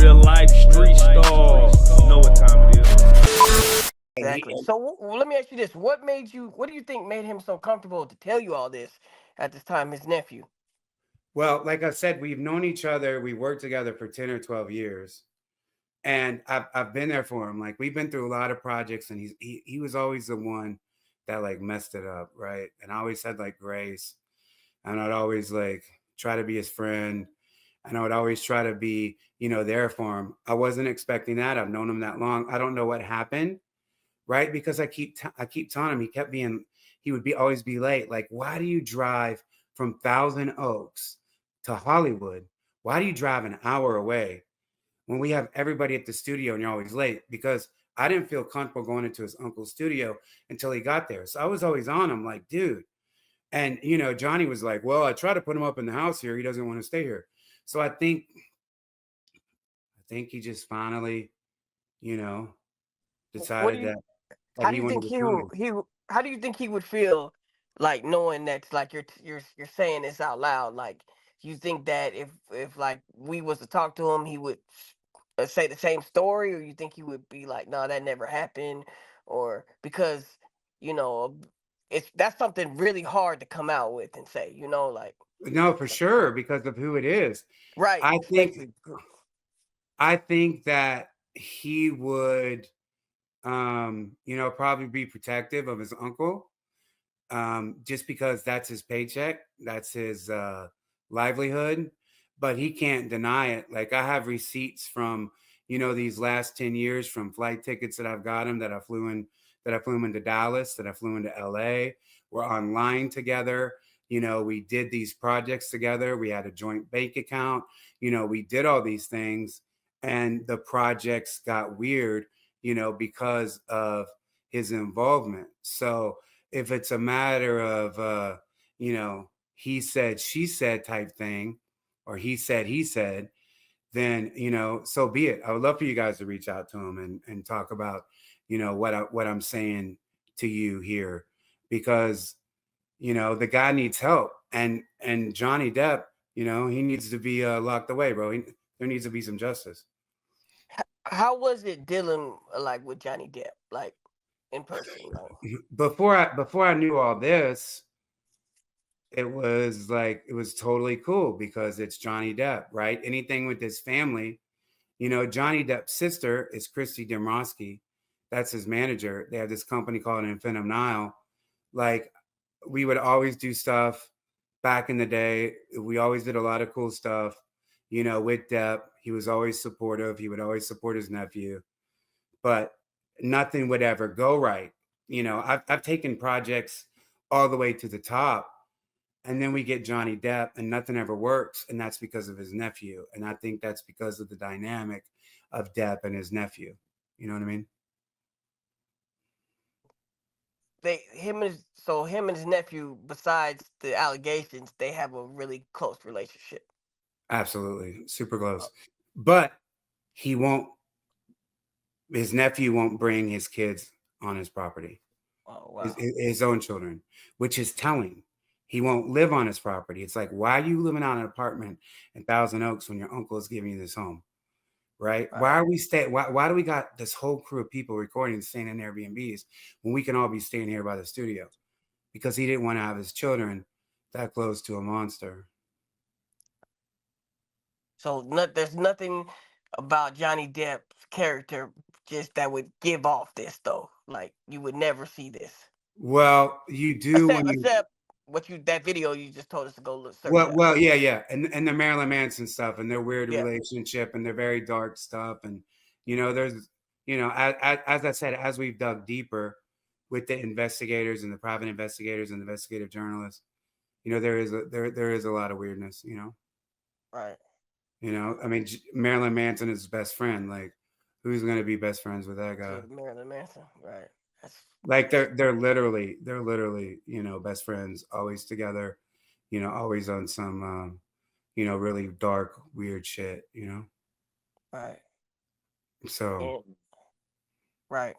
Real life street stars. Know what time it is. Exactly. So let me ask you this: what do you think made him so comfortable to tell you all this at this time? His nephew. Well, like I said, we've known each other. We worked together for 10 or 12 years. And I've been there for him. Like we've been through a lot of projects and he was always the one that like messed it up, right? And I always had like grace. And I'd always like try to be his friend. And I would always try to be, there for him. I wasn't expecting that. I've known him that long. I don't know what happened, right? Because I keep telling him he would always be late. Like, why do you drive from Thousand Oaks to Hollywood? Why do you drive an hour away when we have everybody at the studio and you're always late? Because I didn't feel comfortable going into his uncle's studio until he got there. So I was always on him like, dude. And, Johnny was like, well, I try to put him up in the house here. He doesn't want to stay here. So I think he just finally, What do decided you? that How do he you wanted think to he come. would? How do you think he would feel, like knowing that like you're saying this out loud? Like, you think that if like we was to talk to him, he would say the same story, or you think he would be like, no, that never happened, or because you know that's something really hard to come out with and say, like No, for sure, because of who it is. right, I think especially. I think that he would probably be protective of his uncle. Just because that's his paycheck, that's his livelihood, but he can't deny it. Like I have receipts from, these last 10 years from flight tickets that I've got him that I flew him into Dallas, that I flew into LA. We're online together. We did these projects together. We had a joint bank account. We did all these things and the projects got weird, because of his involvement. So if it's a matter of he said she said type thing, or he said, then so be it. I would love for you guys to reach out to him and talk about what I'm saying to you here, because the guy needs help, and Johnny Depp, he needs to be locked away, bro. There needs to be some justice. How was it dealing like with Johnny Depp, like in person, like? Before I knew all this, it was totally cool because it's Johnny Depp, right? Anything with his family, Johnny Depp's sister is Christy Demrosky. That's his manager. They have this company called Infinum Nile. Like we would always do stuff back in the day. We always did a lot of cool stuff, with Depp. He was always supportive. He would always support his nephew, but nothing would ever go right. I've taken projects all the way to the top, and then we get Johnny Depp and nothing ever works, and that's because of his nephew. And I think that's because of the dynamic of Depp and his nephew. You know what I mean? Him and his nephew, besides the allegations, they have a really close relationship. Absolutely, super Oh, close. But he won't. His nephew won't bring his kids on his property, oh his, wow. his own children, which is telling. He won't live on his property. It's like, why are you living out in an apartment in Thousand Oaks when your uncle is giving you this home? Right? Why Right. are we staying? Why do we got this whole crew of people recording, staying in Airbnbs when we can all be staying here by the studio? Because he didn't want to have his children that close to a monster. So there's nothing about Johnny Depp's character just that would give off this though. Like you would never see this. Well, you do when you Except what you that video you just told us to go look search well, out. well, yeah, yeah, and the Marilyn Manson stuff and their weird Yeah. relationship and their very dark stuff, and there's as I said, as we've dug deeper with the investigators and the private investigators and investigative journalists, there is a lot of weirdness. Right. I mean, Marilyn Manson is his best friend. Like, who's going to be best friends with that guy? Yeah, Marilyn Manson. Right. That's Like, they're literally, best friends, always together, always on some, really dark, weird shit. right. So And right.